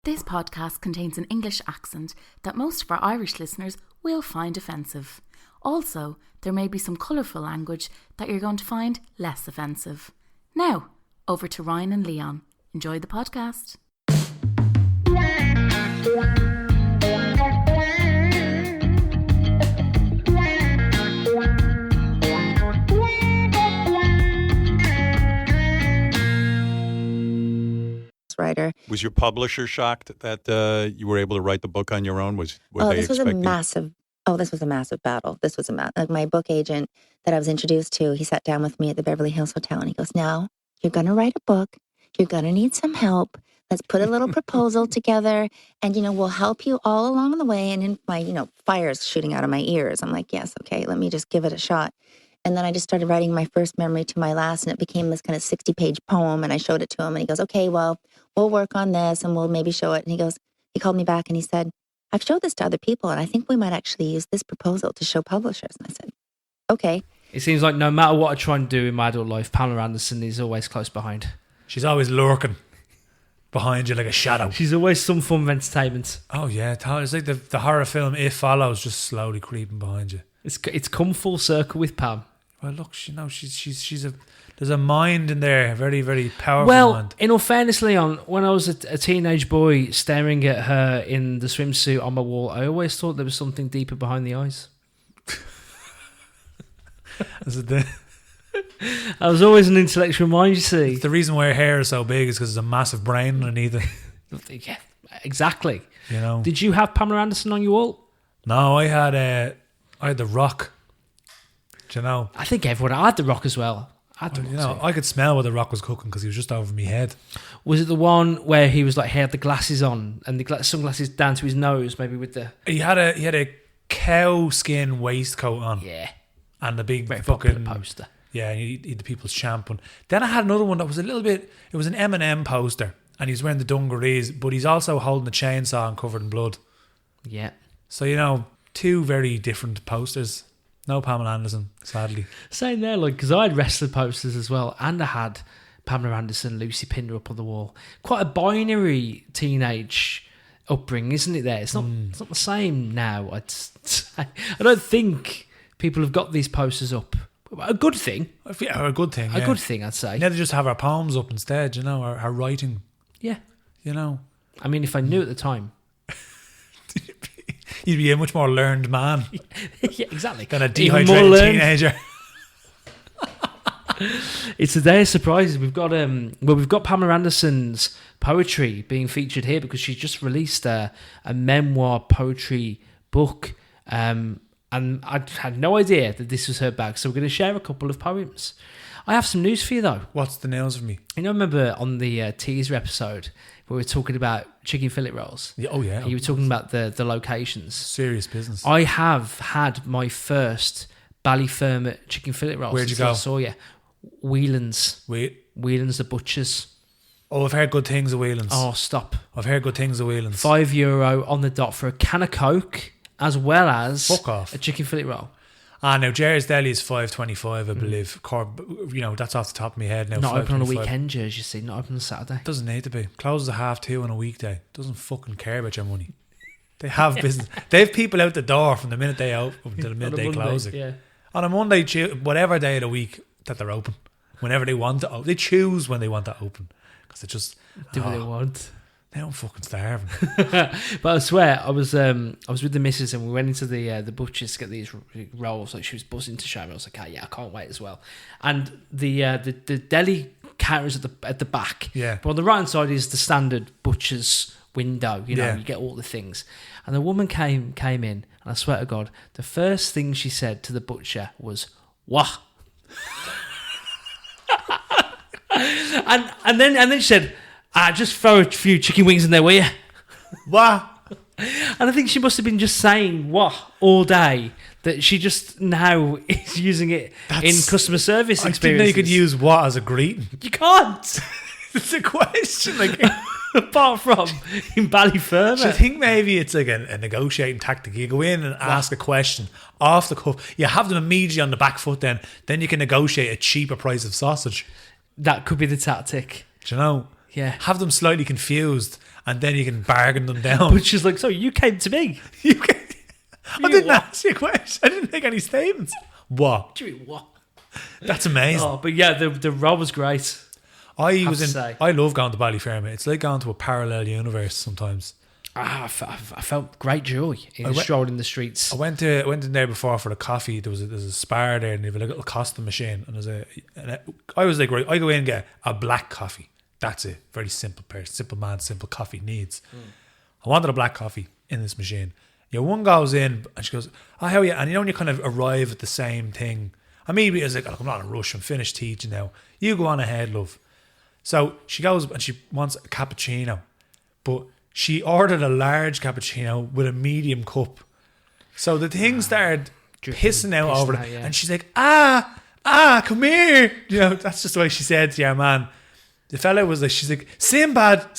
This podcast contains an English accent that most of our Irish listeners will find offensive. Also, there may be some colourful language that you're going to find less offensive. Now, over to Ryan and Leon. Enjoy the podcast. Writer. Was your publisher shocked that you were able to write the book on your own? Were they this was expecting? This was a massive battle. This was like my book agent that I was introduced to. He sat down with me at the Beverly Hills Hotel and he goes, "Now you're going to write a book. You're going to need some help. Let's put a little proposal together and, we'll help you all along the way." And in my, fire's shooting out of my ears. I'm like, yes, okay, let me just give it a shot. And then I just started writing my first memory to my last, and it became this kind of 60-page poem, and I showed it to him, and he goes, "Okay, well, we'll work on this, and we'll maybe show it." And he called me back, and he said, "I've showed this to other people, and I think we might actually use this proposal to show publishers." And I said, "Okay." It seems like no matter what I try and do in my adult life, Pamela Anderson is always close behind. She's always lurking behind you like a shadow. She's always some form of entertainment. Oh, yeah. It's like the horror film It Follows, just slowly creeping behind you. It's come full circle with Pam. Well, look, there's a mind in there, a very, very powerful mind. In all fairness, Leon, when I was a teenage boy staring at her in the swimsuit on my wall, I always thought there was something deeper behind the eyes. I was always an intellectual mind, you see. It's the reason why her hair is so big is because there's a massive brain underneath it. Yeah, exactly. Did you have Pamela Anderson on your wall? No, I had The Rock. I think everyone had The Rock as well. I could smell what The Rock was cooking because he was just over my head. Was it the one where he was like, he had the glasses on and the sunglasses down to his nose, maybe with the... He had a cow skin waistcoat on. Yeah. And the big very fucking poster. Yeah, and he had the People's Champ one. Then I had another one that was it was an M&M poster, and he's wearing the dungarees, but he's also holding a chainsaw and covered in blood. Yeah. So, two very different posters. No Pamela Anderson, sadly. Same there, because I had wrestler posters as well, and I had Pamela Anderson, Lucy Pinder up on the wall. Quite a binary teenage upbringing, isn't it there? It's not the same now, I'd say. I don't think people have got these posters up. A good thing. Yeah, a good thing, yeah. A good thing, I'd say. Yeah, they just have our poems up instead, our writing. Yeah. I mean, if I knew at the time... You'd be a much more learned man. Yeah, exactly. Than a dehydrated teenager. It's a day of surprises. We've got Pamela Anderson's poetry being featured here because she's just released a memoir poetry book. And I had no idea that this was her bag. So we're going to share a couple of poems. I have some news for you though. What's the news for me? Remember on the teaser episode where we were talking about chicken fillet rolls? Yeah, oh yeah. You were talking about the locations. Serious business. I have had my first Ballyfermot chicken fillet rolls. Where'd you go? I saw you. Whelan's. Whelan's the butchers. Oh, I've heard good things of Whelan's. Oh, stop. I've heard good things of Whelan's. €5 on the dot for a can of Coke as well as Fuck off. A chicken fillet roll. Now Jerry's Deli is $5.25, I believe. That's off the top of my head now. Not open on a weekend, Jerry's, you see. Not open on Saturday. Doesn't need to be. Closes at 2:30 on a weekday. Doesn't fucking care about your money. They have business. They have people out the door from the minute they open to the minute they close it. Yeah. On a Monday, whatever day of the week that they're open, whenever they want to open. They choose when they want to open because they just do what they want. They don't fucking starve. But I swear, I was with the missus and we went into the butcher's to get these rolls. Like she was buzzing to show me. I was like, "Oh yeah, I can't wait as well." And the deli counter is at the back. Yeah. But on the right hand side is the standard butcher's window. You get all the things. And the woman came in, and I swear to God, the first thing she said to the butcher was "Wah." and then she said, "Just throw a few chicken wings in there, will you?" Wah. And I think she must have been just saying "wah" all day. That she just now is using it in customer service experiences. I didn't know you could use "what" as a greeting. You can't. It's a question. Apart from in Ballyfermot. I think maybe it's like a negotiating tactic. You go in and ask a question off the cuff. You have them immediately on the back foot then you can negotiate a cheaper price of sausage. That could be the tactic. Do you know? Yeah. Have them slightly confused, and then you can bargain them down. But she's like, so you came to me. I didn't ask you a question. I didn't make any statements. What? Do you mean what? That's amazing. Oh, but yeah, the role was great. I say. love going to Ballyfermot. It's like going to a parallel universe sometimes. I felt great joy in strolling the streets. I went in there before for the coffee. There's a spar there, and they have a little Costa machine. I was like, right, I go in and get a black coffee. That's it. Very simple person, simple man, simple coffee needs. I wanted a black coffee in this machine. Yeah, one goes in and she goes, "Oh, how are you?" And you know when you kind of arrive at the same thing. And maybe it's like, "Oh, I'm not in a rush. I'm finished teaching now. You go on ahead, love." So she goes and she wants a cappuccino, but she ordered a large cappuccino with a medium cup. So the thing started pissing out over it. And she's like, come here. You know, that's just the way she said to your man. The fella was like, she's like, Sinbad,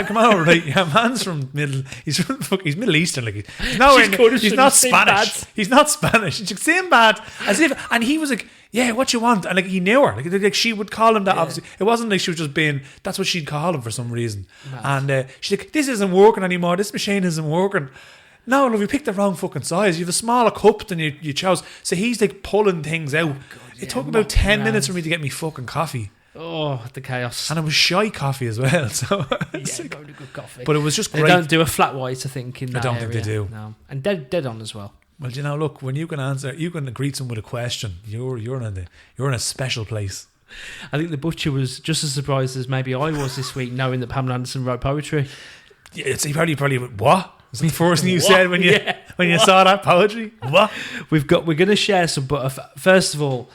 come over. Right? Your man's he's Middle Eastern. Like, he's not Spanish. He's not Spanish. She's like, Sinbad. And he was like, yeah, what you want? And like, he knew her. Like she would call him that. Yeah. Obviously, it wasn't like she was just being. That's what she'd call him for some reason. Mad. And she's like, this isn't working anymore. This machine isn't working. No, love, you picked the wrong fucking size. You have a smaller cup than you chose. So he's like pulling things out. It took about 10 minutes for me to get me fucking coffee. Oh, the chaos. And it was shy coffee as well. So very good coffee. But it was just great. They don't do a flat white, I think, in that area. I don't think they do. No. And dead on as well. Well, you know, look, when you can greet someone with a question, you're in a special place. I think the butcher was just as surprised as maybe I was this week, knowing that Pamela Anderson wrote poetry. Yeah, he probably went, what? Was that the first thing you said when you saw that poetry? What? We're going to share some, but first of all,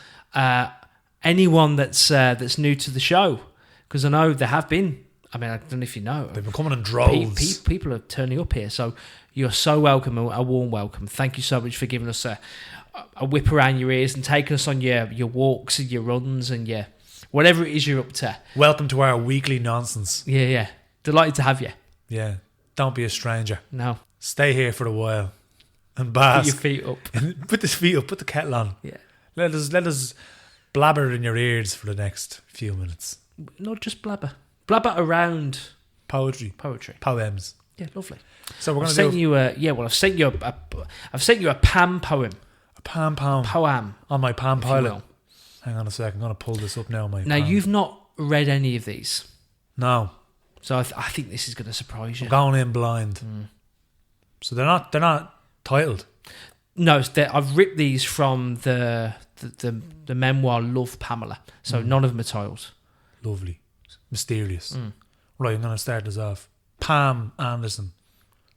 anyone that's new to the show, because I know there have been. I mean, I don't know if you know, they've been coming in droves. People are turning up here, so you're so welcome, a warm welcome. Thank you so much for giving us a whip around your ears and taking us on your walks and your runs and your whatever it is you're up to. Welcome to our weekly nonsense. Yeah. Delighted to have you. Yeah. Don't be a stranger. No. Stay here for a while and bask. Put your feet up. Put the feet up. Put the kettle on. Yeah. Let us blabber in your ears for the next few minutes. Not just blabber. Blabber around poetry, poems. Yeah, lovely. So we're going to I've sent you a Pam poem. A Pam poem on my Pam pilot. Hang on a sec. I'm going to pull this up now. Now you've not read any of these. No. So I think this is going to surprise you. I'm going in blind. So they're not titled. No, I've ripped these from the memoir Love Pamela. So none of them are titled. Lovely. Mysterious. Right, I'm going to start this off. Pam Anderson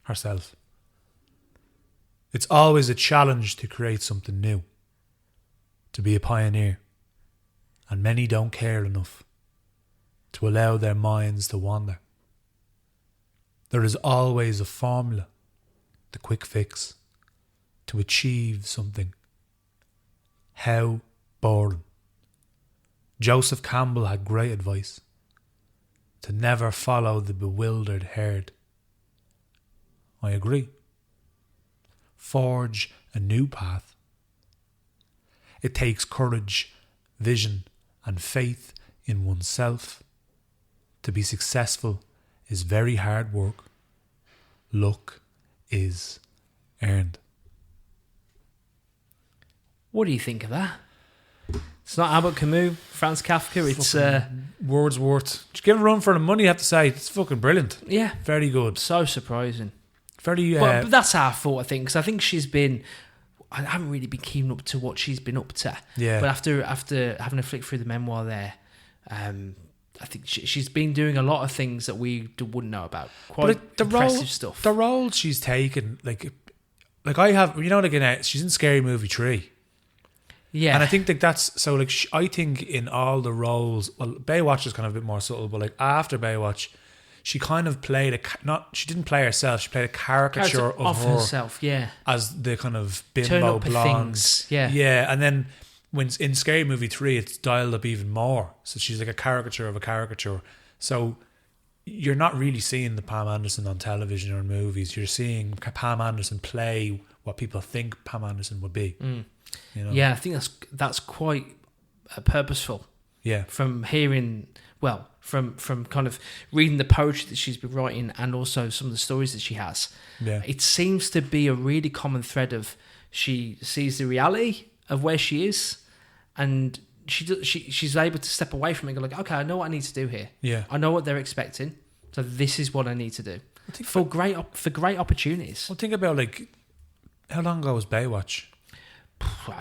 herself. It's always a challenge to create something new, to be a pioneer, and many don't care enough to allow their minds to wander. There is always a formula, the quick fix, to achieve something. How boring. Joseph Campbell had great advice: to never follow the bewildered herd. I agree. Forge a new path. It takes courage, vision, and faith in oneself. To be successful is very hard work. Luck is earned. What do you think of that? It's not Albert Camus, Franz Kafka. It's Wordsworth. Just give him a run for the money, I have to say. It's fucking brilliant. Yeah. Very good. So surprising. Very. But that's our fault, I think, because I think she's been. I haven't really been keen up to what she's been up to. Yeah. But after having a flick through the memoir there, I think she's been doing a lot of things that we wouldn't know about. Quite impressive stuff. The role she's taken, like I have, she's in Scary Movie 3. Yeah. And I think that's, so like, I think in all the roles, well, Baywatch is kind of a bit more subtle, but like after Baywatch, she kind of played she didn't play herself, she played a caricature of herself, yeah. As the kind of bimbo Turn up blonde. Things, yeah. Yeah, and then when in Scary Movie 3, it's dialed up even more. So she's like a caricature of a caricature. So you're not really seeing the Pam Anderson on television or in movies. You're seeing Pam Anderson play what people think Pam Anderson would be. Yeah, I think that's quite purposeful. Yeah. From hearing, well, from kind of reading the poetry that she's been writing and also some of the stories that she has. Yeah. It seems to be a really common thread of she sees the reality of where she is, and she's able to step away from it and go like, okay, I know what I need to do here. Yeah. I know what they're expecting, so this is what I need to do for great opportunities. Well, think about like how long ago was Baywatch?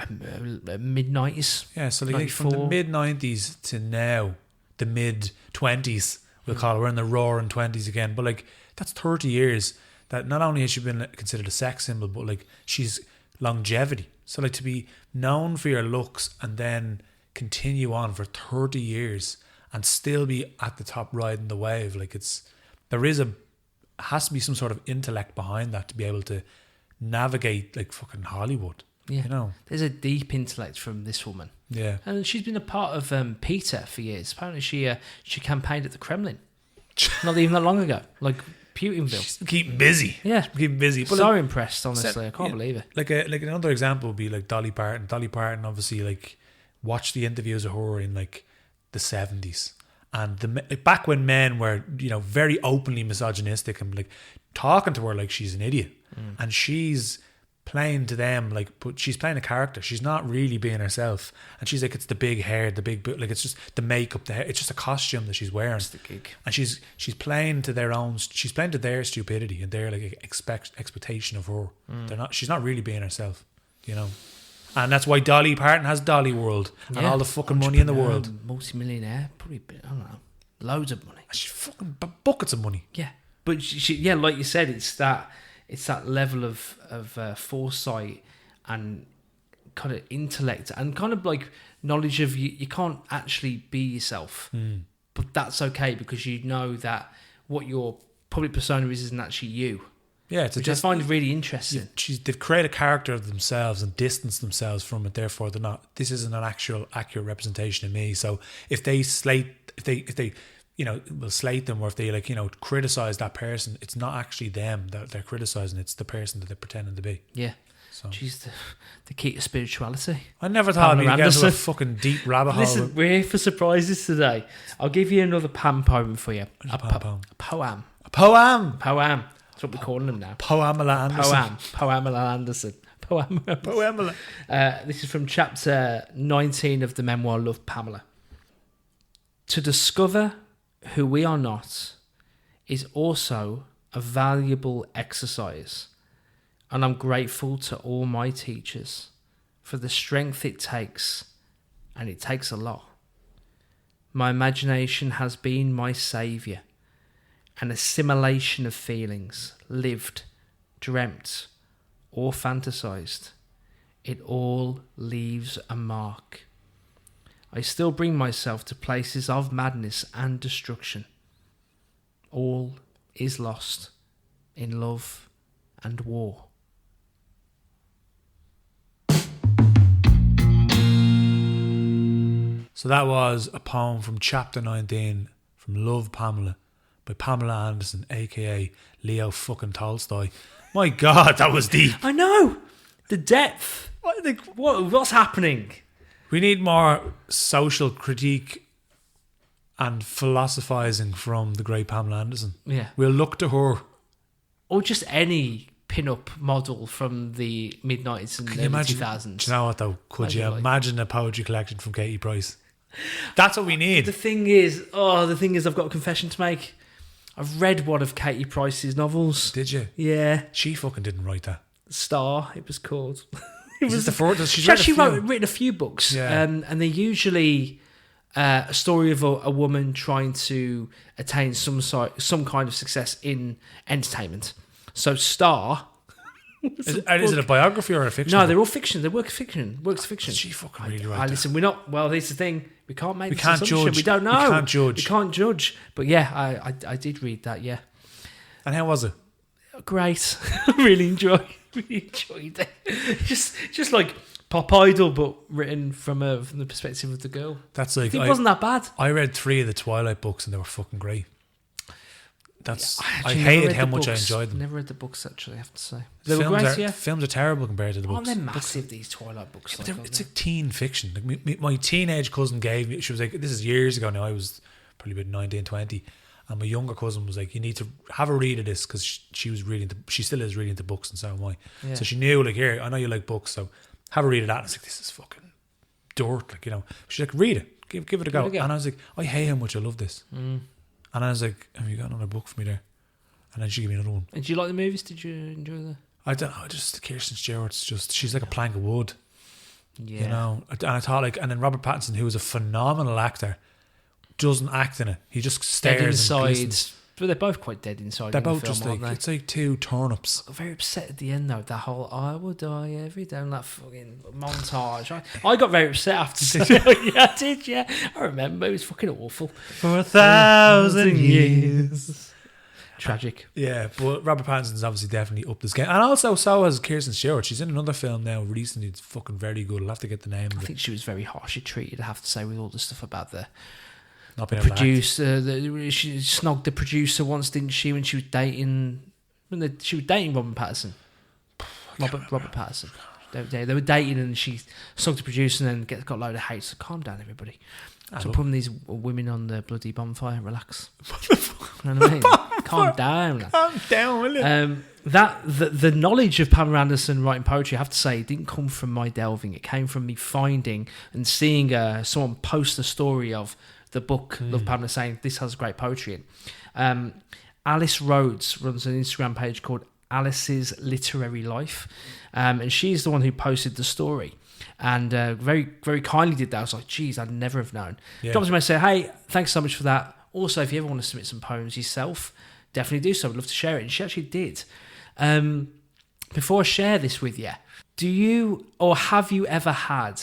Mid-90s. Yeah, so like from the mid-90s to now, the mid-20s, we'll call it. We're in the roaring 20s again. But like, that's 30 years that not only has she been considered a sex symbol, but like she's longevity. So like to be known for your looks and then continue on for 30 years and still be at the top riding the wave, like has to be some sort of intellect behind that to be able to navigate like fucking Hollywood. Yeah, you know, there's a deep intellect from this woman. Yeah, and she's been a part of PETA for years. Apparently, she campaigned at the Kremlin not even that long ago, like Putinville. She's keeping busy. Yeah, keeping busy. But so impressed, honestly. I can't believe it. Like another example would be like Dolly Parton. Dolly Parton, obviously, like watched the interviews of her in like the 70s, and back when men were, you know, very openly misogynistic and like talking to her like she's an idiot, and she's playing to them but she's playing a character. She's not really being herself, and she's like, it's the big hair, the big like it's just the makeup, the hair, it's just a costume that she's wearing. It's the gig. And she's playing to their stupidity and their like expectation of her. She's not really being herself, you know. And that's why Dolly Parton has Dolly World and all the fucking money in the world. Multi-millionaire, probably, I don't know, loads of money. She's fucking buckets of money. Yeah, but she like you said, it's that level of foresight and kind of intellect and kind of like knowledge of you can't actually be yourself, but that's okay because you know that what your public persona isn't actually you. Yeah, which I find really interesting. They've created a character of themselves and distanced themselves from it. Therefore, they're not. This isn't an accurate representation of me. So if they you know, will slate them, or if they like, you know, criticize that person, it's not actually them that they're criticizing, it's the person that they're pretending to be. Yeah. So. Jeez, the key to spirituality. I never thought we'd get into a fucking deep rabbit hole. Listen, we're here for surprises today. I'll give you another Pam poem for you. A poem. That's what we're calling them now. Pamela Anderson. Pamela Anderson. Pamela. This is from chapter 19 of the memoir Love, Pamela. To discover who we are not is also a valuable exercise, and I'm grateful to all my teachers for the strength it takes, and it takes a lot. My imagination has been my saviour, an assimilation of feelings, lived, dreamt, or fantasised. It all leaves a mark. I still bring myself to places of madness and destruction. All is lost in love and war. So that was a poem from chapter 19 from Love, Pamela by Pamela Anderson, aka Leo fucking Tolstoy. My God, that was deep. I know. The depth. What's happening? We need more social critique and philosophizing from the great Pamela Anderson. Yeah. We'll look to her. Or just any pin-up model from the mid-90s and early 2000s. Do you know what though? Could you imagine a poetry collection from Katie Price? That's what we need. The thing is, I've got a confession to make. I've read one of Katie Price's novels. Did you? Yeah. She fucking didn't write that. Star, it was called. She's actually written a few books, and they're usually a story of a woman trying to attain some kind of success in entertainment. So Star. Is it a biography or a fiction? No, they're all fiction. They're works of fiction. She fucking really right. Listen, we're not. Well, this is the thing. We can't make. We can't judge. We don't know. We can't judge. But yeah, I did read that. Yeah. And how was it? Great. I really enjoyed it. Just like Pop Idol, but written from the perspective of the girl. That's like it wasn't that bad. I read 3 of the Twilight books and they were fucking great. That's I I actually never hated read how the much I books. enjoyed them. Never read the books, actually, I have to say. They were great, yeah. Films are terrible compared to the Oh, books. they're massive, these Twilight books. But like, it's aren't like teen fiction. Like my teenage cousin gave me. She was like, "This is years ago now. I was probably about 19, 20. And my younger cousin was like, "You need to have a read of this," because she was reading. She still is reading the books, and so am I. Yeah. So she knew, like, here, I know you like books, so have a read of that. And I was like, "This is fucking dirt," like, you know. She's like, "Read it, give it a go." And I was like, "I hate how much I love this." And I was like, "Have you got another book for me there?" And then she gave me another one. And do you like the movies? Did you enjoy the? I don't know. Just Kirsten Stewart's she's like a plank of wood. Yeah. You know, and I thought, like, and then Robert Pattinson, who is a phenomenal actor, doesn't act in it. He just stares Dead and inside. glistens. But they're both quite dead inside. They're in the both film, just aren't like, they? it's like two turnips. I got very upset at the end though. That whole "I will die every day" and that fucking montage. I got very upset after. Yeah, I did. Yeah, I remember it was fucking awful. For 1,000 years. Tragic. Yeah, but Robert Pattinson's obviously definitely up this game, and also so has Kirsten Stewart. She's in another film now recently. It's fucking very good. I'll have to get the name I of it. think she was very harshly treated. I have to say, with all the stuff about the Not being able to act. producer. She snogged the producer once, didn't she? When she was dating, she was dating Robert Pattinson. Robert Pattinson. They were dating, and she snogged the producer, and then got a load of hate. So calm down, everybody. Stop putting these women on the bloody bonfire. Relax. You know what I mean? Calm down. Calm down, will you? The knowledge of Pamela Anderson writing poetry, I have to say, didn't come from my delving. It came from me finding and seeing someone post a story of the book of Pamela, saying this has great poetry in. Alice Rhodes runs an Instagram page called Alice's Literary Life, and she's the one who posted the story. And very, very kindly did that. I was like, geez, I'd never have known. Yeah. Dropped me and said, hey, thanks so much for that. Also, if you ever want to submit some poems yourself, definitely do so. I'd love to share it. And she actually did. Before I share this with you, do you or have you ever had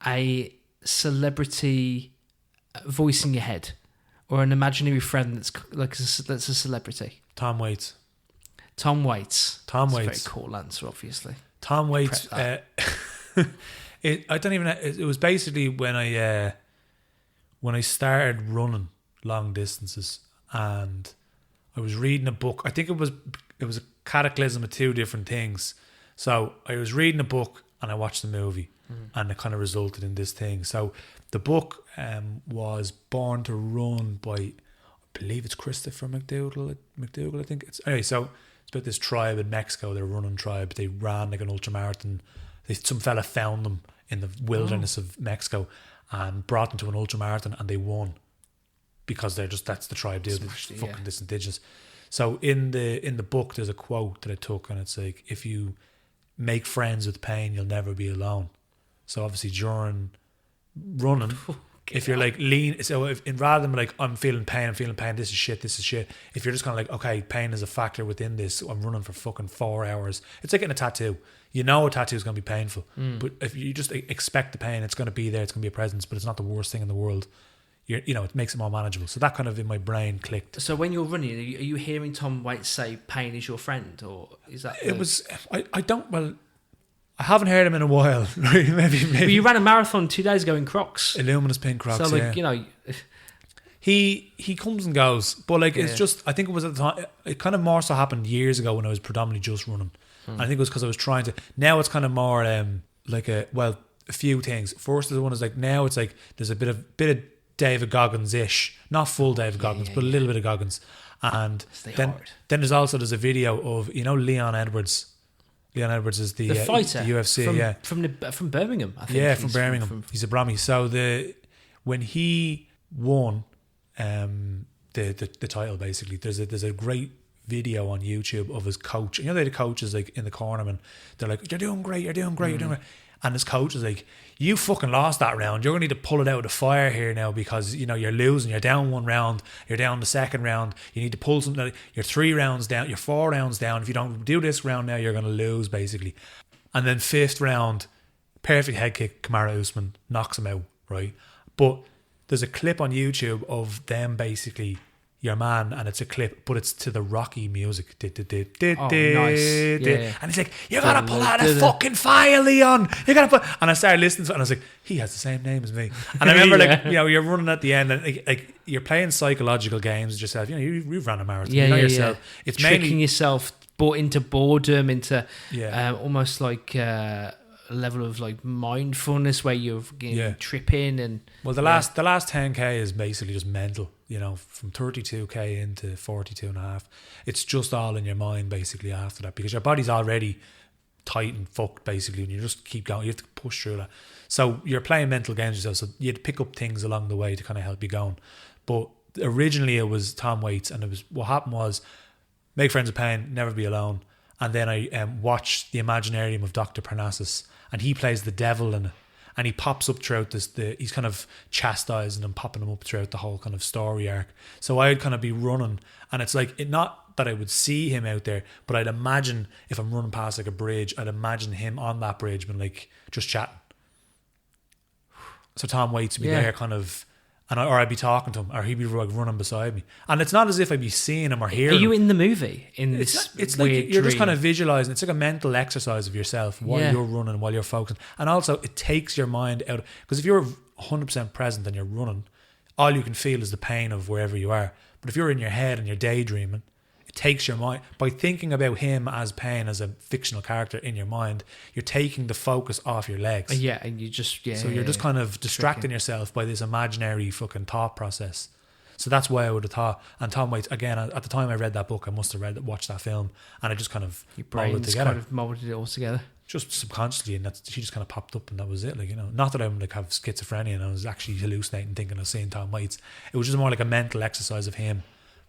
a celebrity voice in your head, or an imaginary friend that's a celebrity? Tom Waits. Tom Waits. Tom That's Waits. a very cool answer, obviously. Tom Waits. Prep I don't even. It was basically when I started running long distances, and I was reading a book. I think it was a cataclysm of two different things. So I was reading a book and I watched the movie, and it kind of resulted in this thing. So the book was Born to Run by, I believe it's Christopher McDougall. I think it's anyway. So it's about this tribe in Mexico. They're a running tribe. They ran like an ultramarathon. Some fella found them in the wilderness of Mexico and brought them to an ultramarathon, and they won because that's the tribe do. This indigenous. So in the book, there's a quote that I took, and it's like, if you make friends with pain, you'll never be alone. So obviously during running, if you're like lean, so rather than like I'm feeling pain, this is shit. If you're just kind of like, okay, pain is a factor within this. I'm running for fucking 4 hours. It's like getting a tattoo. You know a tattoo is going to be painful, but if you just expect the pain, it's going to be there. It's going to be a presence, but it's not the worst thing in the world. It makes it more manageable. So that kind of in my brain clicked. So when you're running, are you hearing Tom Waits say "pain is your friend," or is that? It was. I don't. Well, I haven't heard him in a while. maybe. But you ran a marathon 2 days ago in Crocs. Illuminous pink Crocs. So yeah. He comes and goes, but like it's just. I think it was at the time. It kind of more so happened years ago when I was predominantly just running. And I think it was because I was trying to. Now it's kind of more like a few things. First, the one is like now it's like there's a bit of David Goggins-ish, not full David Goggins, but a little bit of Goggins. And then there's a video of Leon Edwards. Leon Edwards is the fighter, the UFC, from Birmingham. I think. Yeah, from Birmingham. He's a Brahmy. So when he won the title, basically, there's a great video on YouTube of his coach. The coach is like in the corner, and they're like, "You're doing great, you're doing great, you're doing great." And his coach is like, "You fucking lost that round. You're going to need to pull it out of the fire here now because you're losing. You're down one round. You're down the second round. You need to pull something. You're 3 rounds down. You're 4 rounds down. If you don't do this round now, you're going to lose basically." And then 5th round, perfect head kick. Kamaru Usman knocks him out. Right, but there's a clip on YouTube of them basically. your man, and it's a clip, but it's to the Rocky music. Oh, nice. Yeah. And he's like, you gotta pull out a fucking file, Leon. You gotta put. And I started listening to it, and I was like, he has the same name as me. And I remember, like, you know, you're running at the end, and like you're playing psychological games with yourself. You know, you've run a marathon. You know yourself. It's tricking mainly yourself, brought into boredom, into almost like a level of like mindfulness where you're tripping and. Well, the last 10K is basically just mental. You know, from 32K into 42 and a half. It's just all in your mind basically after that, because your body's already tight and fucked basically, and you just keep going. You have to push through that. So you're playing mental games yourself, so you'd pick up things along the way to kind of help you going. But originally it was Tom Waits, and it was, what happened was, Make Friends with Pain, Never Be Alone. And then I watched The Imaginarium of Dr. Parnassus, and he plays the devil in it. And he pops up throughout he's kind of chastising and popping him up throughout the whole kind of story arc. So I'd kind of be running, and it's like, not that I would see him out there, but I'd imagine if I'm running past like a bridge, I'd imagine him on that bridge being like just chatting. So Tom Waits would be there kind of, or I'd be talking to him, or he'd be like running beside me. And it's not as if I'd be seeing him or hearing him. Are you in the movie? It's like weird you're dream? just kind of visualizing. It's like a mental exercise of yourself while you're running, while you're focusing. And also it takes your mind out. Because if you're 100% present and you're running, all you can feel is the pain of wherever you are. But if you're in your head and you're daydreaming, it takes your mind. By thinking about him as pain, as a fictional character in your mind, you're taking the focus off your legs. Yeah, and you just so you're just kind of distracting yourself by this imaginary fucking thought process. So that's why I would have thought. And Tom Waits, again, at the time I read that book, I must have watched that film, and I just kind of your brain's molded it together. kind of molded it all together. Just subconsciously, and she just kind of popped up, and that was it. Like, you know, not that I'm like have schizophrenia and I was actually hallucinating, thinking I was seeing Tom Waits. It was just more like a mental exercise of him.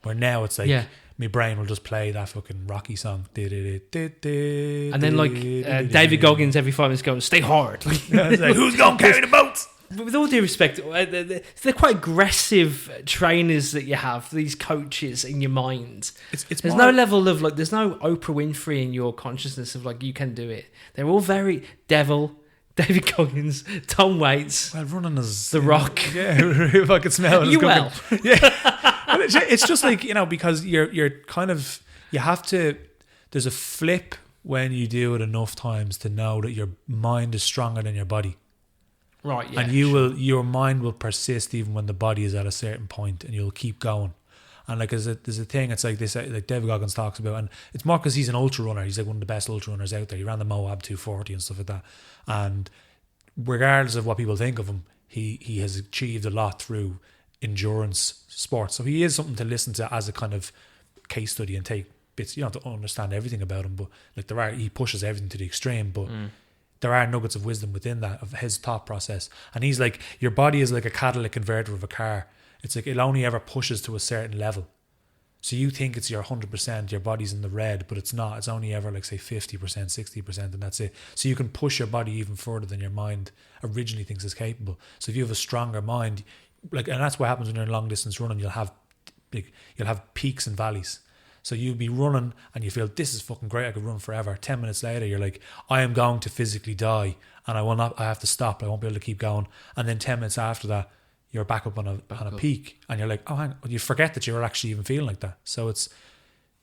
Where now it's like my brain will just play that fucking Rocky song, and then like David Goggins every 5 minutes going, "Stay hard." It's like, who's gonna carry the boats? With all due respect, they're quite aggressive trainers that you have. These coaches in your mind. There's no level of like. There's no Oprah Winfrey in your consciousness of like you can do it. They're all very devil. David Goggins, Tom Waits, well, running as The Rock. Yeah, if I could smell it. You well. Yeah. It's just like, you know, because you're kind of, you have to, there's a flip when you do it enough times to know that your mind is stronger than your body. Right, yeah. And your mind will persist even when the body is at a certain point, and you'll keep going. And like there's a thing, it's like this, like David Goggins talks about, and it's more because he's an ultra runner. He's like one of the best ultra runners out there. He ran the Moab 240 and stuff like that. And regardless of what people think of him, he has achieved a lot through endurance sports. So he is something to listen to as a kind of case study and take bits. You don't have to understand everything about him, but like he pushes everything to the extreme, but there are nuggets of wisdom within that, of his thought process. And he's like, your body is like a catalytic converter of a car. It's like it only ever pushes to a certain level. So you think it's your 100%, your body's in the red, but it's not. It's only ever like say 50%, 60%, and that's it. So you can push your body even further than your mind originally thinks is capable. So if you have a stronger mind, like, and that's what happens when you're in long distance running, you'll have peaks and valleys. So you'll be running and you feel, this is fucking great, I could run forever. 10 minutes later, you're like, I am going to physically die, and I have to stop. I won't be able to keep going. And then 10 minutes after that, you're back up on a peak, and you're like, oh, hang on. You forget that you were actually even feeling like that. So it's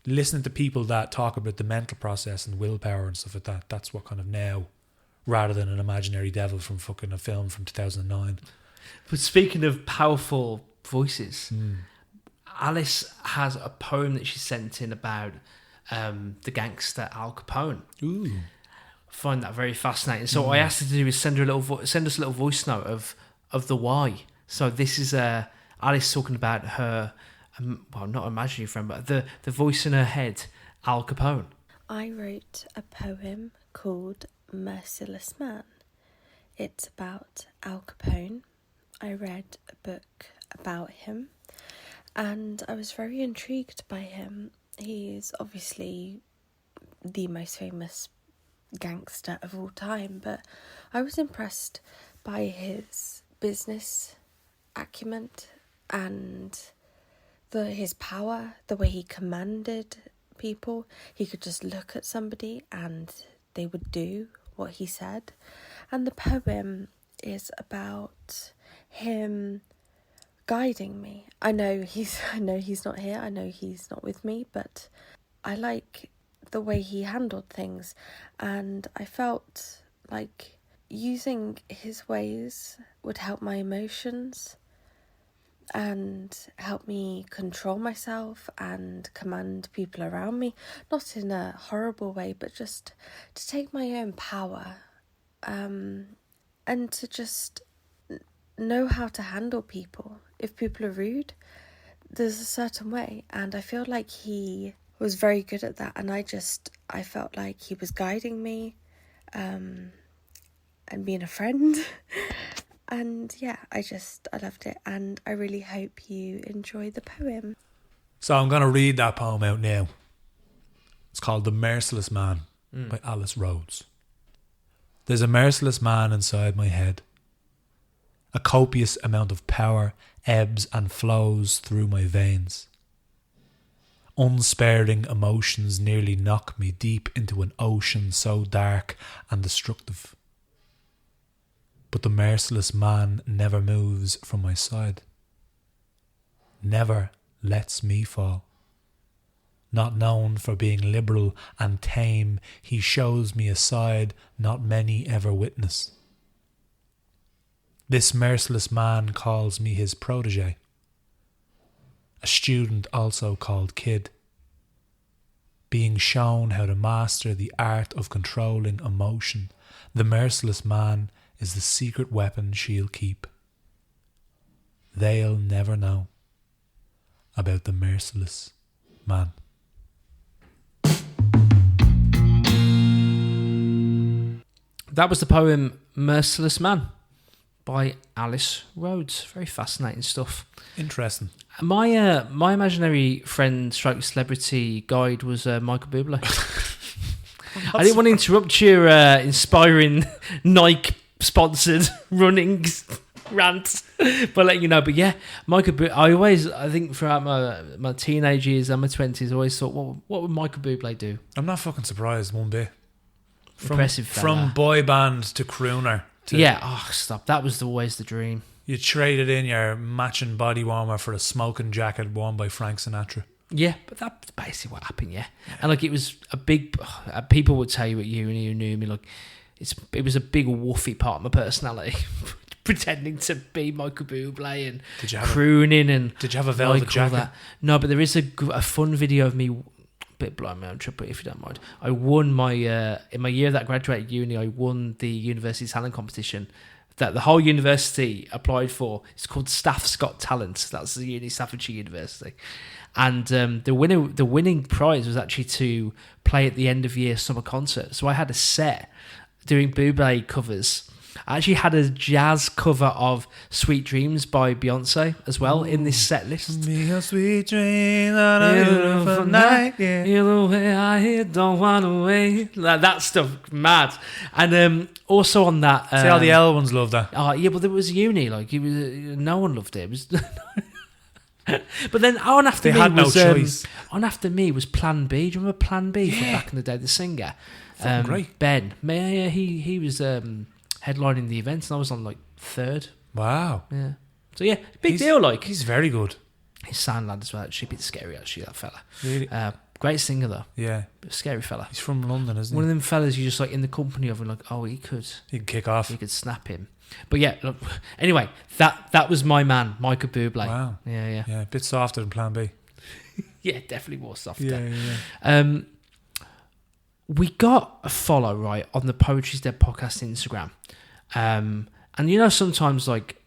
listening to people that talk about the mental process and willpower and stuff like that. That's what kind of now, rather than an imaginary devil from fucking a film from 2009. But speaking of powerful voices, Alice has a poem that she sent in about the gangster Al Capone. Ooh. I find that very fascinating. So what I asked her to do is send us a little voice note of the why. So this is Alice talking about her, well, not imaginary friend, but the voice in her head, Al Capone. I wrote a poem called Merciless Man. It's about Al Capone. I read a book about him, and I was very intrigued by him. He's obviously the most famous gangster of all time, but I was impressed by his business acumen and his power, the way he commanded people. He could just look at somebody and they would do what he said. And the poem is about him guiding me. I know he's not here. I know he's not with me, but I like the way he handled things, and I felt like using his ways would help my emotions and help me control myself and command people around me, not in a horrible way, but just to take my own power, and to just know how to handle people. If people are rude, there's a certain way, and I feel like he was very good at that, and I felt like he was guiding me, and being a friend. And yeah, I loved it, and I really hope you enjoy the poem. So I'm going to read that poem out now. It's called The Merciless Man by Alice Rhodes. There's a merciless man inside my head. A copious amount of power ebbs and flows through my veins. Unsparing emotions nearly knock me deep into an ocean so dark and destructive. But the merciless man never moves from my side. Never lets me fall. Not known for being liberal and tame, he shows me a side not many ever witness. This merciless man calls me his protege. A student also called Kid. Being shown how to master the art of controlling emotion, the merciless man is the secret weapon she'll keep. They'll never know about the merciless man. That was the poem Merciless Man by Alice Rhodes. Very fascinating stuff. Interesting. My my imaginary friend stroke celebrity guide was Michael Bublé. I didn't want to interrupt your inspiring Nike sponsored running rant, but let you know. But yeah, Michael Bublé, I think throughout my teenage years and my 20s, I always thought, what would Michael Bublé do? I'm not fucking surprised one bit. Impressive fella. From boy band to crooner. Stop. That was always the dream. You traded in your matching body warmer for a smoking jacket worn by Frank Sinatra. Yeah, but that's basically what happened, yeah. And like, it was a big... people would tell you at uni who knew me, like, it was a big woofy part of my personality. Pretending to be Michael Bublé and crooning and... Did you have a velvet jacket? That. No, but there is a fun video of me... bit blowing my own trumpet, if you don't mind. I won my... in my year that I graduated uni, I won the university talent competition that the whole university applied for. It's called Staff's Got Talent. That's the uni, Staffordshire University. And the winning prize was actually to play at the end of year summer concert. So I had a set doing Bublé covers. I actually had a jazz cover of Sweet Dreams by Beyonce as well in this set list. Me a sweet dream on a beautiful night. Yeah. The way I hear, don't want to wait. Like that stuff, mad. And also on that... see how the L ones love that. Oh, yeah, but there was uni. Like, it was, no one loved it. It was... But then on after they me had was no choice. On after me was Plan B. Do you remember Plan B from back in the day? The singer, great. Ben. Yeah, he was headlining the event, and I was on like third. Wow. Yeah. So yeah, big deal. Like, he's very good. His sound lad as well. Actually, a bit scary. Actually, that fella. Really. Great singer though. Yeah. But scary fella. He's from London, isn't he? One of them fellas you just like in the company of, and like, oh, he could kick off. He could snap him. But yeah, look, anyway, that was my man, Michael Bublé. Wow. Yeah. Yeah, a bit softer than Plan B. Yeah, definitely more softer. Yeah. We got a follow, right, on the Poetry's Dead podcast Instagram. And you know, sometimes like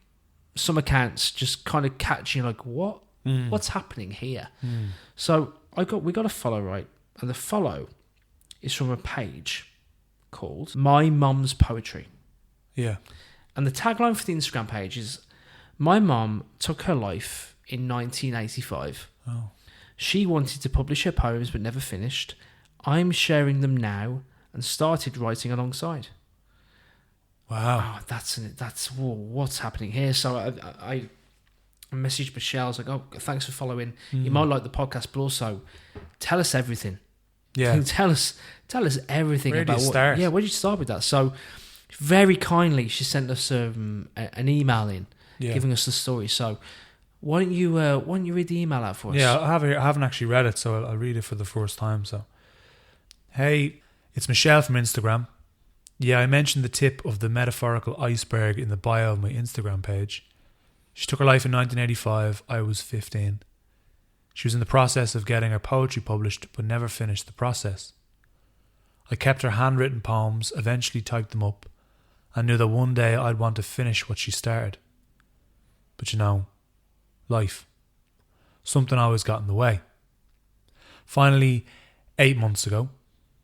some accounts just kind of catch you like, what's happening here? So we got a follow, right? And the follow is from a page called My Mum's Poetry. Yeah. And the tagline for the Instagram page is, my mum took her life in 1985. Oh. She wanted to publish her poems but never finished. I'm sharing them now and started writing alongside. Wow. Oh, that's what's happening here. So I messaged Michelle. I was like, oh, thanks for following. You might like the podcast, but also tell us everything. Yeah. Tell us everything Where about do you start? Yeah, where did you start with that? So very kindly, she sent us an email in, giving us the story. So Why don't you read the email out for us? Yeah, I haven't actually read it, so I'll read it for the first time. So, hey, it's Michelle from Instagram. Yeah, I mentioned the tip of the metaphorical iceberg in the bio of my Instagram page. She took her life in 1985. I was 15. She was in the process of getting her poetry published, but never finished the process. I kept her handwritten poems, eventually typed them up, and knew that one day I'd want to finish what she started. But you know, life. Something always got in the way. Finally, 8 months ago,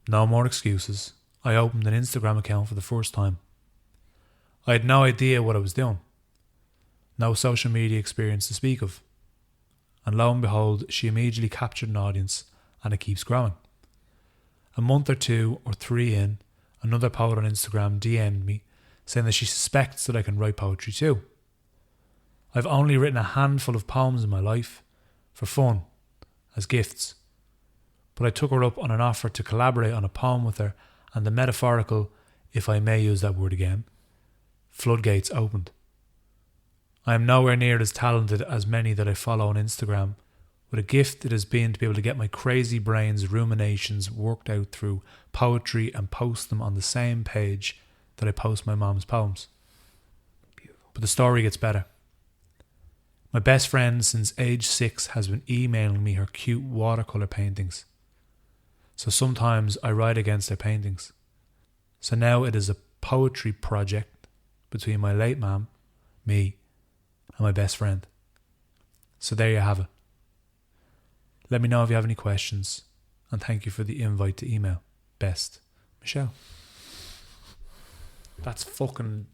no more excuses, I opened an Instagram account for the first time. I had no idea what I was doing. No social media experience to speak of. And lo and behold, she immediately captured an audience, and it keeps growing. A month or 2 or 3 in, another poet on Instagram DM'd me, saying that she suspects that I can write poetry too. I've only written a handful of poems in my life, for fun, as gifts. But I took her up on an offer to collaborate on a poem with her, and the metaphorical, if I may use that word again, floodgates opened. I am nowhere near as talented as many that I follow on Instagram, but a gift it has been to be able to get my crazy brain's ruminations worked out through poetry and post them on the same page that I post my mom's poems. Beautiful. But the story gets better. My best friend since age 6 has been emailing me her cute watercolour paintings. So sometimes I write against her paintings. So now it is a poetry project between my late mum, me, and my best friend. So there you have it. Let me know if you have any questions, and thank you for the invite to email. Best, Michelle. That's fucking...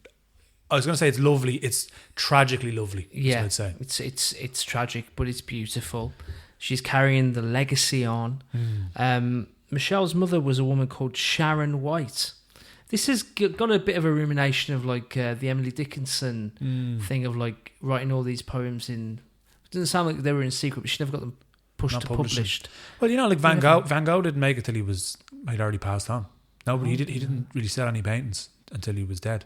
I was going to say it's lovely. It's tragically lovely. Yeah, I'd say. It's tragic, but it's beautiful. She's carrying the legacy on. Michelle's mother was a woman called Sharron White. This has got a bit of a rumination of like the Emily Dickinson thing of like writing all these poems in... It doesn't sound like they were in secret, but she never got them published. Well, you know, like Van Gogh didn't make it till he'd already passed on. No, but he didn't really sell any paintings until he was dead.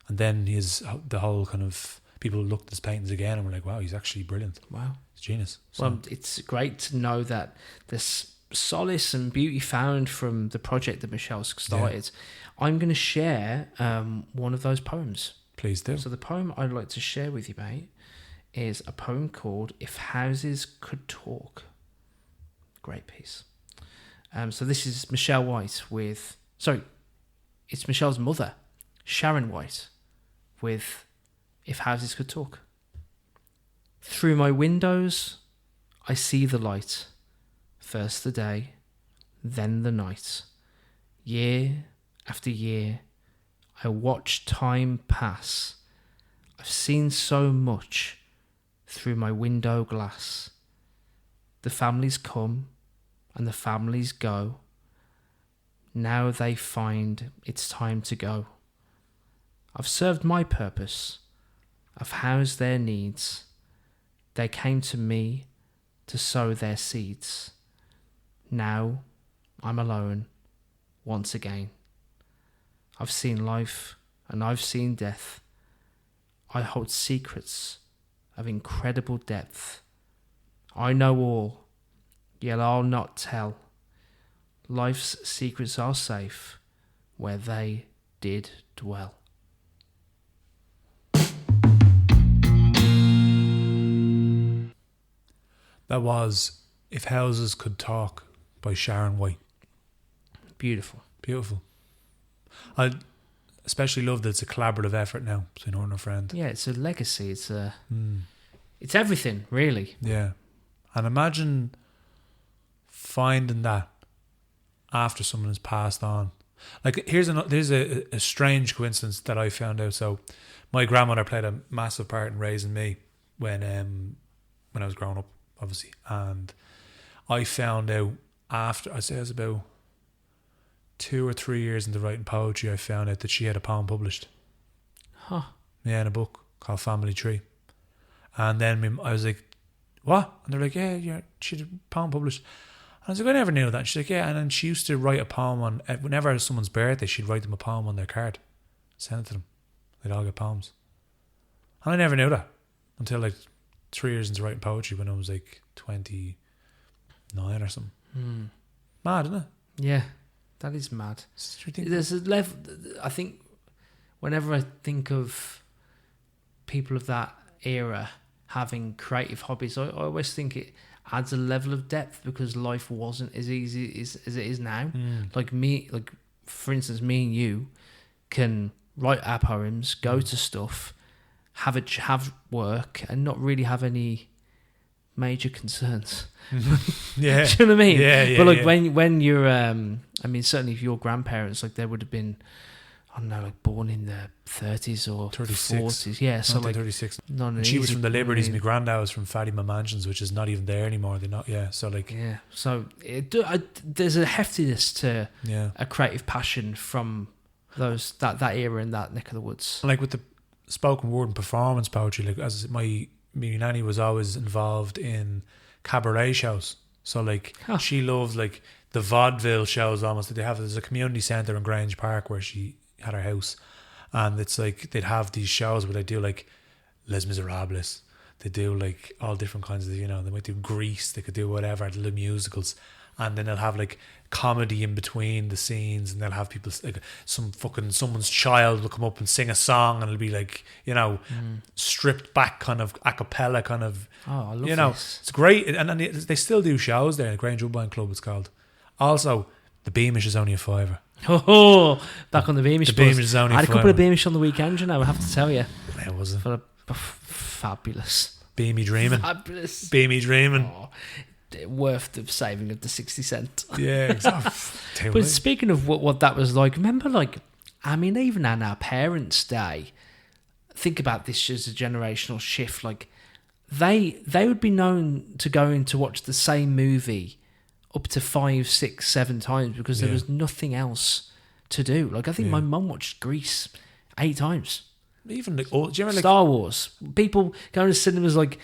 And then the whole kind of... People looked at his paintings again and were like, wow, he's actually brilliant. Wow. He's genius. So. Well, it's great to know that there's solace and beauty found from the project that Michelle's started. Yeah. I'm going to share one of those poems. Please do. So the poem I'd like to share with you, mate, is a poem called If Houses Could Talk. Great piece. So this is Michelle White with... Sorry, it's Michelle's mother, Sharron White, with If Houses Could Talk. Through my windows, I see the light. First the day, then the night. Year after year, I watch time pass. I've seen so much through my window glass. The families come and the families go. Now they find it's time to go. I've served my purpose. I've housed their needs. They came to me to sow their seeds. Now I'm alone once again. I've seen life and I've seen death. I hold secrets of incredible depth. I know all, yet I'll not tell. Life's secrets are safe where they did dwell. That was If Houses Could Talk by Sharron White. Beautiful. Beautiful. I especially love that it's a collaborative effort now between her and her friend. Yeah, it's a legacy. It's it's everything, really. Yeah. And imagine finding that after someone has passed on. Like, here's a strange coincidence that I found out. So my grandmother played a massive part in raising me when I was growing up, obviously. And I found out after, I'd say I was about 2 or 3 years into writing poetry, I found out that she had a poem published. Huh. Yeah, in a book called Family Tree. And then I was like, what? And they're like, yeah, she had a poem published. And I was like, I never knew that. And she's like, yeah. And then she used to write a poem on, whenever it was someone's birthday, she'd write them a poem on their card, send it to them. They'd all get poems. And I never knew that until like 3 years into writing poetry when I was like 29 or something. Mad, isn't it? Yeah, that is mad. There's a level. I think whenever I think of people of that era having creative hobbies, I always think it adds a level of depth because life wasn't as easy as it is now. Like for instance, me and you can write our poems, go to stuff, have work, and not really have any major concerns. Yeah. Do you know what I mean? Yeah. But like when you're, I mean, certainly if your grandparents, like they would have been, I don't know, like born in the 30s or 36. 40s. Yeah, so like 36. not And she was easy- from the Liberties. My granddad was from Fatima Mansions, which is not even there anymore. They're not. Yeah. So like. Yeah, so there's a heftiness to Yeah. a creative passion from that era in that neck of the woods. Like with the spoken word and performance poetry, like as my nanny was always involved in cabaret shows. So like she loved like the vaudeville shows almost. There's a community centre in Grange Park where she had her house, and it's like they'd have these shows where they do like Les Miserables. They do like all different kinds of, they might do Grease, they could do whatever, the musicals, and then they'll have like comedy in between the scenes, and they'll have people like someone's child will come up and sing a song, and it'll be like stripped back kind of a cappella kind of. Oh, I love this. It's great, and they still do shows there. Grange Woodbine Club, it's called. Also, the Beamish is only a $5. Oh, back on the Beamish. The Beamish is only I had a couple $5. of Beamish on the weekend, I have to tell you. It was Fabulous. Beamy dreaming. Fabulous. Beamy dreaming. Oh, worth the saving of the 60 cent. Yeah, exactly. But speaking of what that was like, remember, like, I mean, even on our parents' day, think about this as a generational shift. Like, they would be known to going to watch the same movie up to 5, 6, 7 times because there was nothing else to do. Like, I think my mum watched Grease 8 times. Even like, do you remember like Star Wars. People going to cinemas like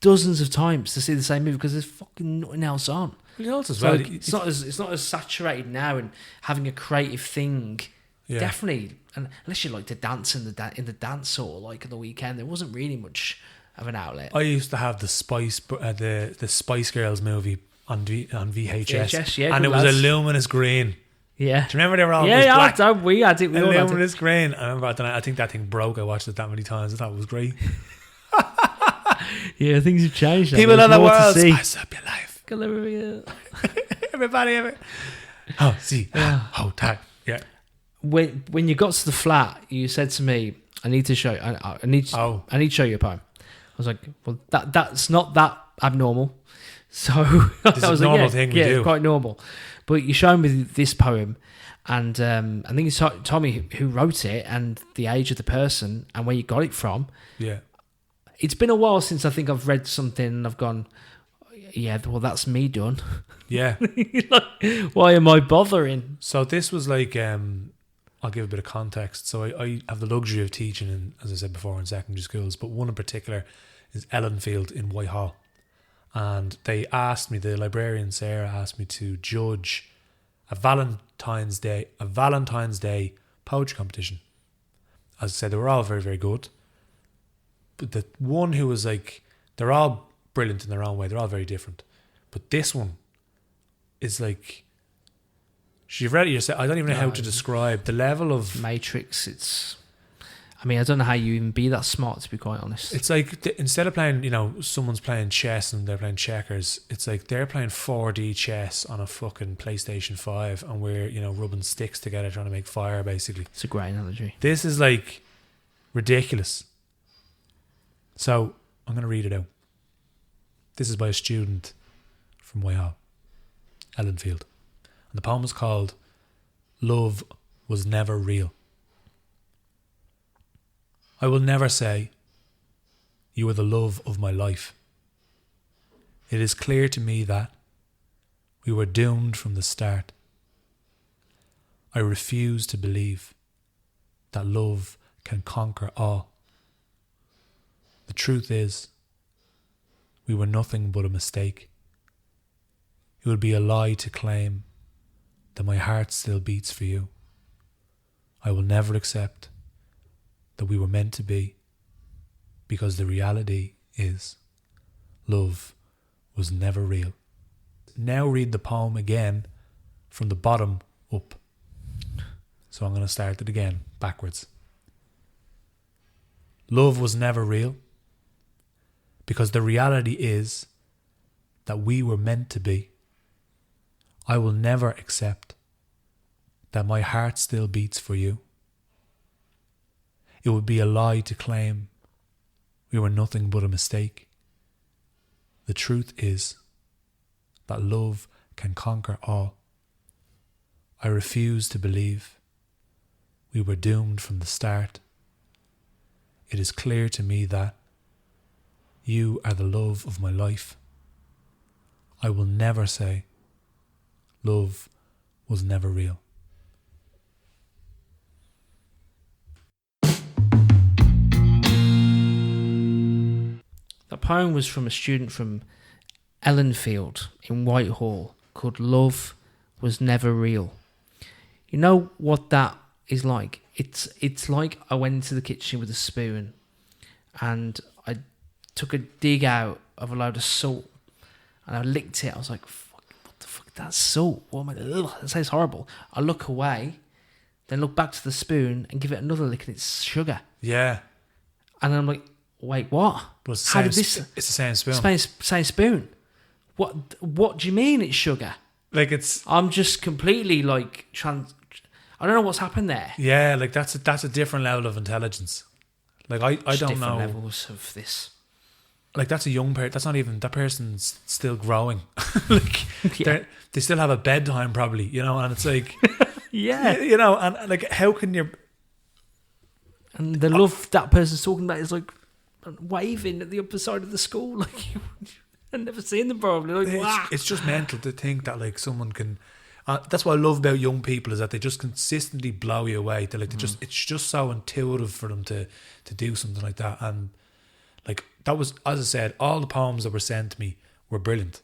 dozens of times to see the same movie because there's fucking nothing else on. as So well? like, it's not as saturated now, and having a creative thing. Yeah. Definitely, and unless you like to dance in the dance hall, like on the weekend, there wasn't really much of an outlet. I used to have the Spice Girls movie on VHS, VHS, yeah, and good it was a lads. luminous green. Yeah. Do you remember they were all Yeah, black? we had it. We all had it. Luminous green. I remember I think that thing broke. I watched it that many times. I thought it was great. Yeah, things have changed. People of the world, spice up your life. Everybody ever. Oh, see. Oh, tag. Yeah. When you got to the flat, you said to me, "I need to show you. I need to show you a poem." I was like, "Well, that's not that abnormal." So This is a normal thing we do. Quite normal. But you showed me this poem, and I think you told me who wrote it and the age of the person and where you got it from. Yeah. It's been a while since I think I've read something and I've gone, yeah, well, that's me done. Yeah. Like, why am I bothering? So this was like, I'll give a bit of context. So I have the luxury of teaching in, as I said before, in secondary schools, but one in particular is Ellenfield in Whitehall. And they asked me, the librarian Sarah asked me to judge a Valentine's Day poetry competition. As I said, they were all very, very good. But the one who was like, they're all brilliant in their own way. They're all very different. But this one is like, you've read it yourself. I don't even know how to describe the level of Matrix. I mean, I don't know how you even be that smart, to be quite honest. It's like instead of playing, someone's playing chess and they're playing checkers, it's like they're playing 4D chess on a fucking PlayStation 5 and we're, rubbing sticks together trying to make fire, basically. It's a great analogy. This is like ridiculous. So I'm going to read it out. This is by a student from Whitehall, Ellenfield. And the poem is called Love Was Never Real. I will never say, you are the love of my life. It is clear to me that we were doomed from the start. I refuse to believe that love can conquer all. The truth is, we were nothing but a mistake. It would be a lie to claim that my heart still beats for you. I will never accept that we were meant to be, because the reality is love was never real. Now read the poem again from the bottom up. So I'm going to start it again backwards. Love was never real because the reality is that we were meant to be. I will never accept that my heart still beats for you. It would be a lie to claim we were nothing but a mistake. The truth is that love can conquer all. I refuse to believe we were doomed from the start. It is clear to me that you are the love of my life. I will never say love was never real. That poem was from a student from Ellenfield in Whitehall called Love Was Never Real. You know what that is like? It's like I went into the kitchen with a spoon and I took a dig out of a load of salt and I licked it. I was like, fuck, what the fuck, that's salt. What am I? Ugh, that sounds horrible. I look away, then look back to the spoon and give it another lick and it's sugar. Yeah. And I'm like, wait, what? But it's How the did same, this? it's the same spoon. Same spoon. What do you mean it's sugar? Like it's... I'm just completely like I don't know what's happened there. Yeah, like that's a different level of intelligence. Like I Just don't different know. levels of this. Like that's a young person. That's not even, that person's still growing. Like Yeah. they still have a bedtime probably, you know, and it's like, Yeah. you know, and like how can you... And the love that person's talking about is like waving at the upper side of the school. Like I've never seen them probably. Like, wow. It's just mental to think that like someone can... that's what I love about young people, is that they just consistently blow you away. They're like, it's just so intuitive for them to do something like that. And like that was, as I said, all the poems that were sent to me were brilliant,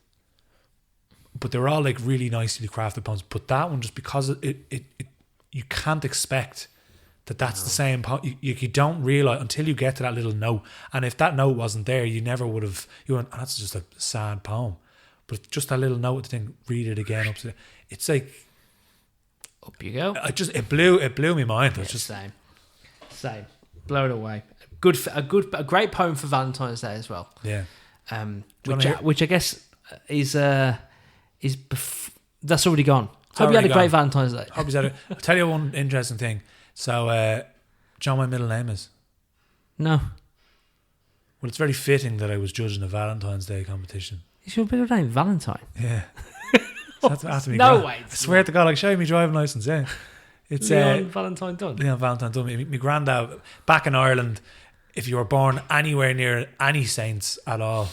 but they were all like really nicely crafted poems. But that one, just because it you can't expect that's the same poem. You don't realize until you get to that little note. And if that note wasn't there, you never would have. You went, oh, that's just a sad poem. But just that little note, thing, read it again up to. It's like, Up you go. it blew my mind. It was just Same. Blown away. A great poem for Valentine's Day as well. Yeah. Do you wanna hear? Which I guess is that's already gone. Hope you had already a great gone. Valentine's Day. Hope you said it. I'll tell you one interesting thing. So, John, my middle name is. No. Well, it's very fitting that I was judging a Valentine's Day competition. Is your middle name Valentine? Yeah. So that's after me. No way. I swear to God, like, show me my driving license. Yeah. It's Leon Valentine Dunn. Leon Valentine Dunn. My granddad back in Ireland, if you were born anywhere near any saints at all,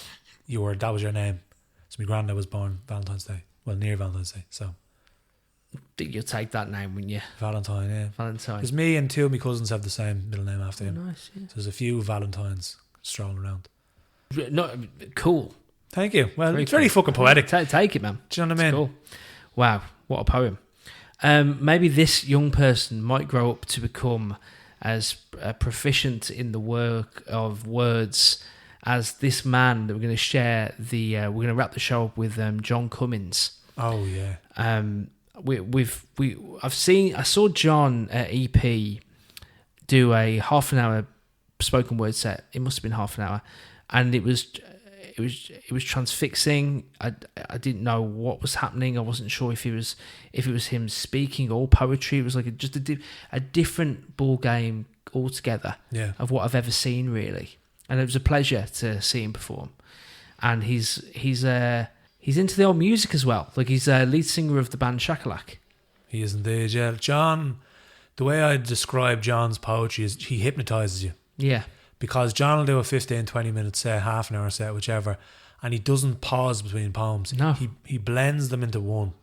that was your name. So my granddad was born Valentine's Day. Well, near Valentine's Day. So Think you'll take that name, wouldn't you? Valentine, yeah. Valentine. Because me and two of my cousins have the same middle name after him. Nice, yeah. So there's a few Valentines strolling around. No, cool. Thank you. Well, Very it's very cool. fucking poetic. Take it, man. Do you know what I mean? Cool. Wow, what a poem. Maybe this young person might grow up to become as proficient in the work of words as this man that we're going to share we're going to wrap the show up with John Cummins. Oh yeah. I saw John at EP do a half an hour spoken word set. It must have been half an hour, and it was transfixing. I didn't know what was happening. I wasn't sure if it was him speaking or poetry. It was like just a different ball game altogether. Yeah. Of what I've ever seen, really, and it was a pleasure to see him perform. And he's into the old music as well. Like he's a lead singer of the band Shakalak. He is indeed. Yeah, John. The way I describe John's poetry is he hypnotizes you. Yeah. Because John will do a 15, 20 minute set, half an hour set, whichever, and he doesn't pause between poems. No. He blends them into one.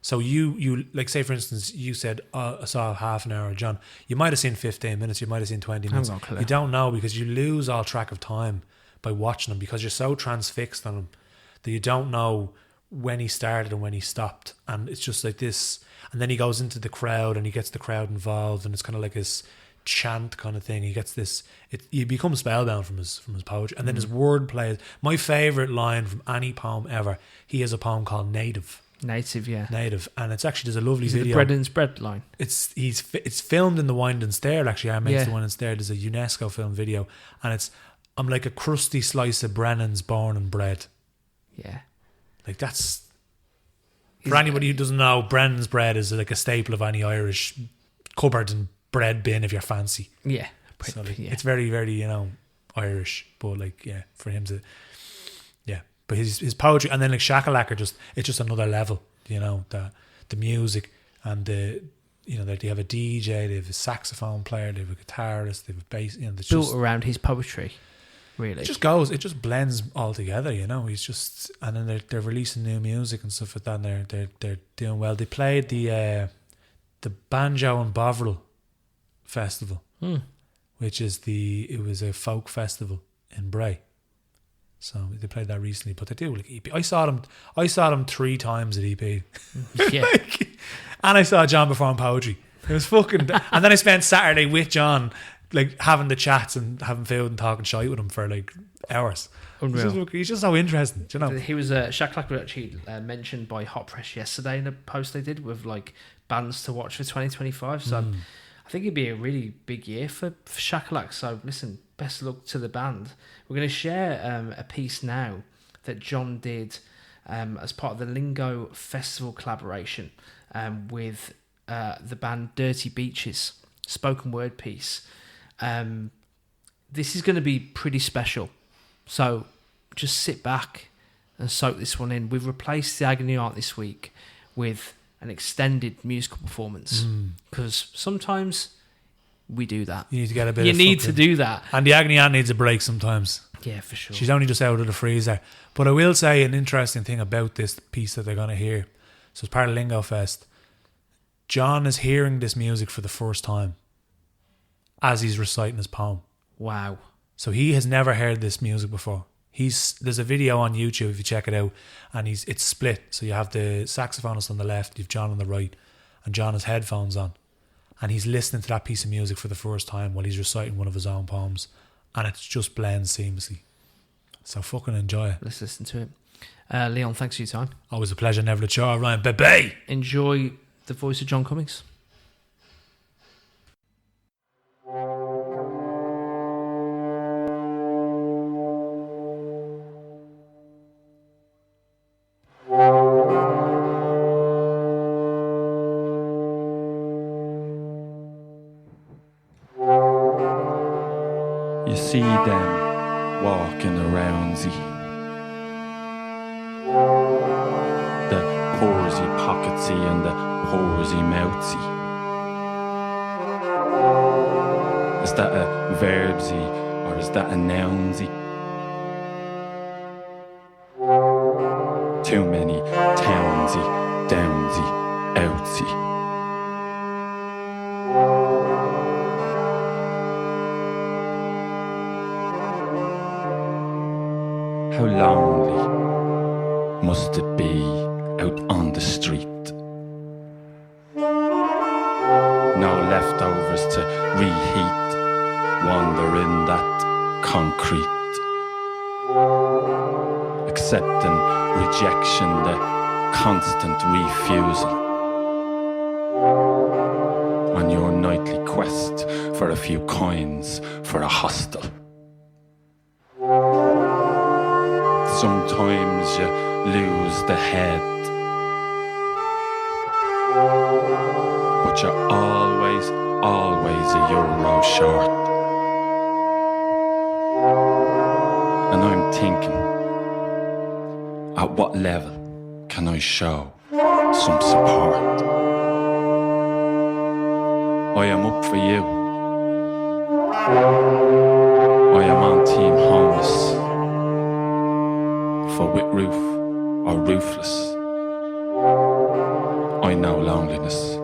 So you like, say for instance, you said, I saw half an hour of John. You might have seen 15 minutes, you might have seen 20 minutes. got a clue. You don't know, because you lose all track of time by watching him, because you're so transfixed on him that you don't know when he started and when he stopped. And it's just like this. And then he goes into the crowd and he gets the crowd involved, and it's kind of like this chant kind of thing. He gets this. You become spellbound from his poetry, and then his word plays. My favorite line from any poem ever. He has a poem called Native. Native, yeah. Native, and it's actually there's a lovely video. The bread and spread line. It's filmed in the Wind and Stair. Actually, I makes Yeah. the Wind and Stair. There's a UNESCO film video, and I'm like a crusty slice of Brennan's born and bred. Yeah. Like that's for anybody who doesn't know, Brennan's bread is like a staple of any Irish cupboard and bread bin if you're fancy. Yeah. So like, Yeah. it's very, very, Irish, but like, yeah, for him to, yeah. But his poetry, and then like Shakalaka, it's just another level, the music and they have a DJ, they have a saxophone player, they have a guitarist, they have a bass, built around his poetry, really. it just blends all together, he's just, and then they're releasing new music and stuff like that, and they're doing well. They played the Banjo and Bovril Festival, which is it was a folk festival in Bray. So they played that recently, but they do like EP. I saw them 3 times at EP. Yeah. And I saw John perform poetry. It was fucking. And then I spent Saturday with John, like having the chats and having food and talking shite with him for like hours. Unreal. He's just so interesting, He was Shakalaka was actually mentioned by Hot Press yesterday in a post they did with like bands to watch for 2025. So I think it'd be a really big year for Shakalaka. So listen, best of luck to the band. We're going to share a piece now that John did as part of the Lingo Festival collaboration with the band Dirty Beaches, spoken word piece. This is going to be pretty special. So just sit back and soak this one in. We've replaced the Agony Aunt this week with an extended musical performance because sometimes we do that. You need to get a bit. You of need fucking, to do that, and the Agony Aunt needs a break sometimes. Yeah, for sure. She's only just out of the freezer. But I will say an interesting thing about this piece that they're going to hear. So it's part of Lingo Fest. John is hearing this music for the first time as he's reciting his poem. Wow. So he has never heard this music before. There's a video on YouTube if you check it out, and it's split. So you have the saxophonist on the left, you've John on the right, and John has headphones on, and he's listening to that piece of music for the first time while he's reciting one of his own poems, and it just blends seamlessly. So fucking enjoy it. Let's listen to it. Leon, thanks for your time. Always a pleasure, never to chore, Ryan. Bye-bye. Enjoy the voice of John Cummins. You see them walking around thee, the porsy pocketsy and the porsy mouthsy. Is that a verbsy or is that a nounsy? Too many townsy, downsy, outsy. How lonely must it be out on the street? No leftovers to reheat, wander in that concrete. Accepting rejection, the constant refusal. On your nightly quest for a few coins for a hostel. Sometimes you lose the head, but you're always a euro short. And I'm thinking, at what level can I show some support? I am up for you. I am on Team Homeless. For with roof or roofless, I know loneliness.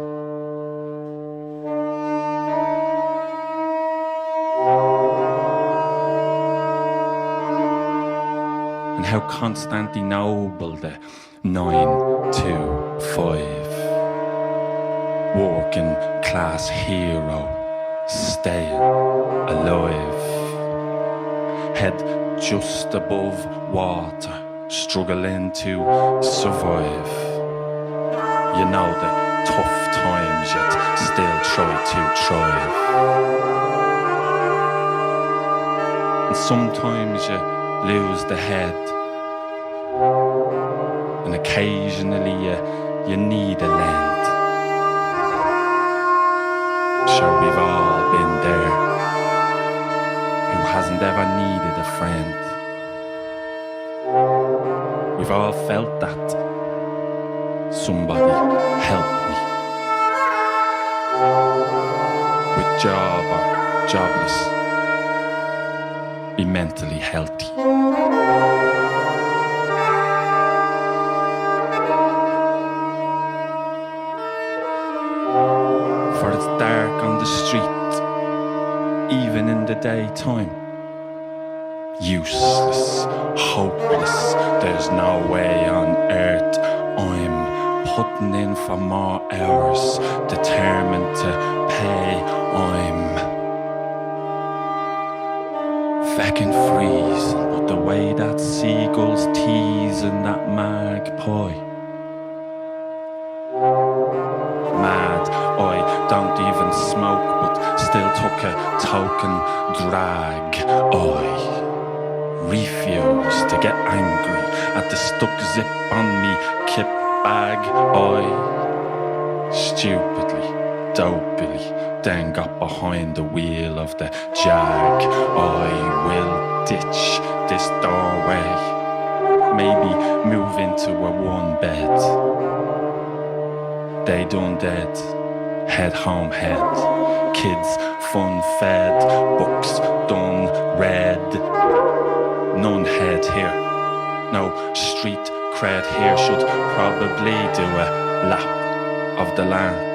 And how Constantinople, the 9 to 5 working class hero staying alive. Head just above water, struggling to survive. You know the tough times, yet still try to thrive. And sometimes you lose the head, and occasionally you need a lend. Sure, we've all been there. Who hasn't ever needed a friend? We've all felt that. Somebody help me. With job or jobless, be mentally healthy. For it's dark on the street, even in the daytime. Useless, hopeless, there's no way on earth. I'm putting in for more hours, determined to pay. I'm feckin' freezing, but the way that seagulls teasing that magpie. Mad, I don't even smoke, but still took a token drag. I refuse to get angry at the stuck zip on me kip bag. I stupidly, dopily, then got behind the wheel of the Jag. I will ditch this doorway, maybe move into a one bed. They done dead, head home head. Kids fun fed, books done read. None head here, no street cred here. Should probably do a lap of the land.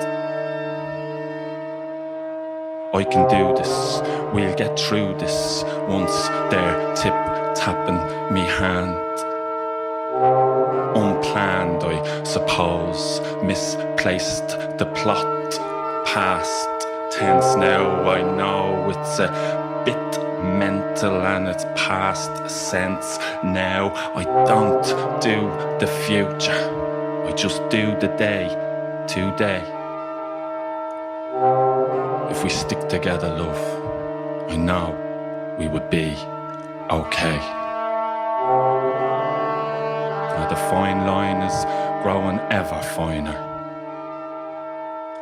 I can do this, we'll get through this. Once they're tip-tapping me hand. Unplanned, I suppose, misplaced the plot. Past tense now, I know it's a bit mental and it's past sense now. I don't do the future, I just do the day today. If we stick together, love, I know we would be okay. Now the fine line is growing ever finer.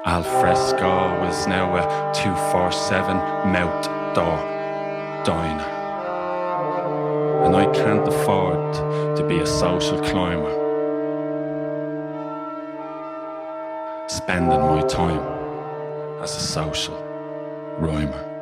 Al fresco is now a 247 mouth door diner. And I can't afford to be a social climber, spending my time as a social rhymer.